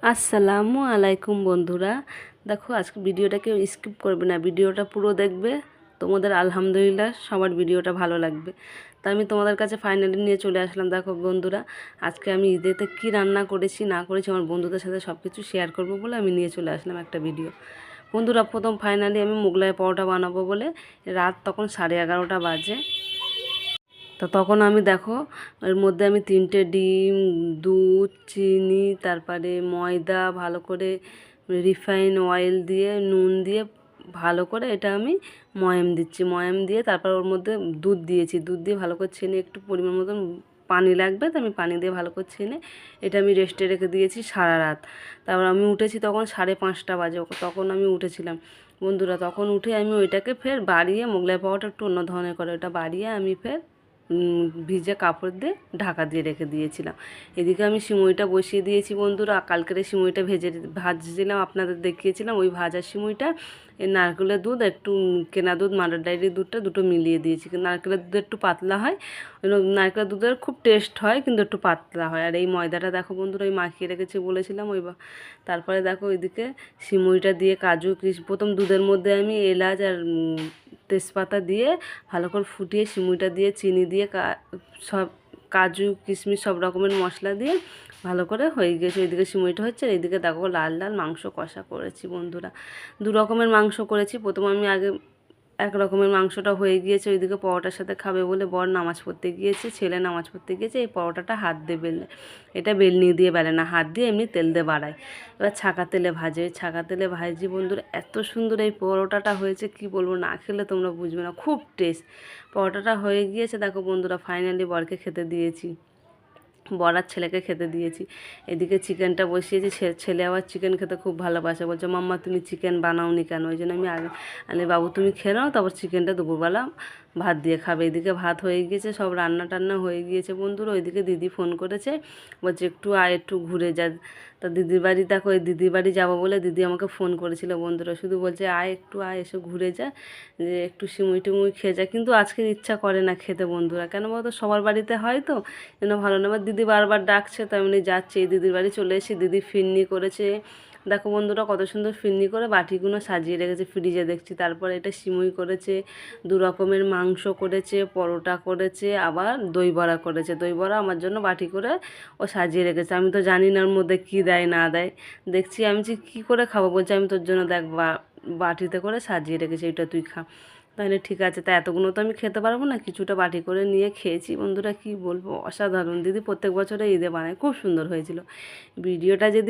আসসালামু আলাইকুম বন্ধুরা, দেখো আজকে ভিডিওটা কেউ স্কিপ করবে না, ভিডিওটা পুরো দেখবে। তোমাদের আলহামদুলিল্লাহ সবার ভিডিওটা ভালো লাগবে। তা আমি তোমাদের কাছে ফাইনালি নিয়ে চলে আসলাম। দেখো বন্ধুরা, আজকে আমি ঈদেতে কী রান্না করেছি না করেছি আমার বন্ধুদের সাথে সব কিছু শেয়ার করবো বলে আমি নিয়ে চলে আসলাম একটা ভিডিও। বন্ধুরা, প্রথম ফাইনালি আমি মোগলাই পরোটা বানাবো বলে রাত তখন 11:30 বাজে। তো তখন আমি দেখো এর মধ্যে আমি 3টে ডিম, দুধ, চিনি, তারপরে ময়দা, ভালো করে রিফাইন অয়েল দিয়ে নুন দিয়ে ভালো করে এটা আমি ময়াম দিচ্ছি। ময়াম দিয়ে তারপর ওর মধ্যে দুধ দিয়েছি। দুধ দিয়ে ভালো করে ছেনে একটু পরিমাণ মতন পানি লাগবে, তো আমি পানি দিয়ে ভালো করে ছেনে এটা আমি রেস্টে রেখে দিয়েছি সারা রাত। তারপর আমি উঠেছি তখন 5:30 বাজে, তখন আমি উঠেছিলাম বন্ধুরা। তখন উঠে আমি ওইটাকে ফের বাড়িয়ে, মোগলাই পাওয়াটা একটু অন্য ধরনের করে, ওটা বাড়িয়ে আমি ফের ভিজে কাপড় দিয়ে ঢাকা দিয়ে রেখে দিয়েছিলাম। এদিকে আমি সিমইটা বসিয়ে দিয়েছি বন্ধুরা। কালকের সিমইটা ভাজছিলাম, আপনাদের দেখিয়েছিলাম। ওই ভাজার সিমইটা এই নারকেলের দুধ, একটু কেনা দুধ, মাদার ডেয়ারির দুধটা দুটো মিলিয়ে দিয়েছি। নারকেলের দুধ একটু পাতলা হয়, নারকেলের দুধের খুব টেস্ট হয় কিন্তু একটু পাতলা হয়। আর এই ময়দাটা দেখো বন্ধুরা, ওই মাখিয়ে রেখেছি বলেছিলাম তারপরে দেখো ওইদিকে সিমইটা দিয়ে প্রথম দুধের মধ্যে আমি এলাচ আর তেজপাতা দিয়ে ভালো করে ফুটিয়ে সিমুইটা দিয়ে চিনি দিয়ে সব কাজু কিশমিশ সব রকমের মশলা দিয়ে ভালো করে হয়ে গেছে। ওইদিকে সিমুইটা হচ্ছে, এইদিকে দেখো লাল লাল মাংস কষা করেছি বন্ধুরা। 2 রকমের মাংস করেছি। প্রথমে আমি আগে এক রকমের মাংসটা হয়ে গিয়েছে, ওইদিকে পরোটার সাথে খাবে বলে বর নামাজ পড়তে গিয়েছে, ছেলে নামাজ পড়তে গিয়েছে। এই পরোটাটা হাত দিয়ে বেললে, এটা বেলনি দিয়ে বেলে না, হাত দিয়ে এমনি তেল দিয়ে বাড়ায়। এবার ছাকা তেলে ভাজে, ওই ছাকা তেলে ভাজি বন্ধুরা। এত সুন্দর এই পরোটাটা হয়েছে কি বলবো, না খেলে তোমরা বুঝবে না, খুব টেস্ট। পরোটাটা হয়ে গিয়েছে দেখো বন্ধুরা, ফাইনালি বরকে খেতে দিয়েছি, বর আর ছেলেকে খেতে দিয়েছি। এদিকে চিকেনটা বসিয়েছি, ছেলে আবার চিকেন খেতে খুব ভালোবাসে, বলছে মাম্মা তুমি চিকেন বানাওনি কেন? ওই জন্য আমি আগে বাবু তুমি খেয়ে নাও, তারপর চিকেনটা দুপুরবেলা ভাত দিয়ে খাবে। এদিকে ভাত হয়ে গিয়েছে, সব রান্না টান্না হয়ে গিয়েছে বন্ধুরা। ওইদিকে দিদি ফোন করেছে, বলছে একটু আয়, একটু ঘুরে যা। তা দিদির বাড়ি দেখো, ওই দিদির বাড়ি যাবো বলে দিদি আমাকে ফোন করেছিল বন্ধুরা, শুধু বলছে আয় একটু আয়, এসে ঘুরে যা, যে একটু সিমুই টিমুই খেয়ে যা। কিন্তু আজকে ইচ্ছা করে না খেতে বন্ধুরা, কেন বলতো সবার বাড়িতে হয় তো যেন ভালো না। আমার দিদি বারবার ডাকছে, তাই আমি যাচ্ছি। এই দিদির বাড়ি চলে এসেছি, দিদি ফিরনি করেছে। দেখো বন্ধুরা কত সুন্দর ফিরনি করে বাটিগুলো সাজিয়ে রেখেছে ফ্রিজে দেখছি। তারপরে এটা সিমুই করেছে, 2 রকমের মাংস করেছে, পরোটা করেছে, আবার দই বড়া করেছে। দই বড়া আমার জন্য বাটি করে ও সাজিয়ে রেখেছে। আমি তো জানি না ওর মধ্যে কী দেয় না দেয়, দেখছি আমি যে কী করে খাবো, বলছি আমি তোর জন্য দেখ বাটিতে করে সাজিয়ে রেখেছি, এটা তুই খা। তাহলে ঠিক আছে, তা এতগুলো তো আমি খেতে পারবো না, কিছুটা বাটি করে নিয়ে খেয়েছি বন্ধুরা। কি বলবো, অসাধারণ। দিদি প্রত্যেক বছরে ঈদে বানায়, খুব সুন্দর হয়েছিল। ভিডিওটা যদি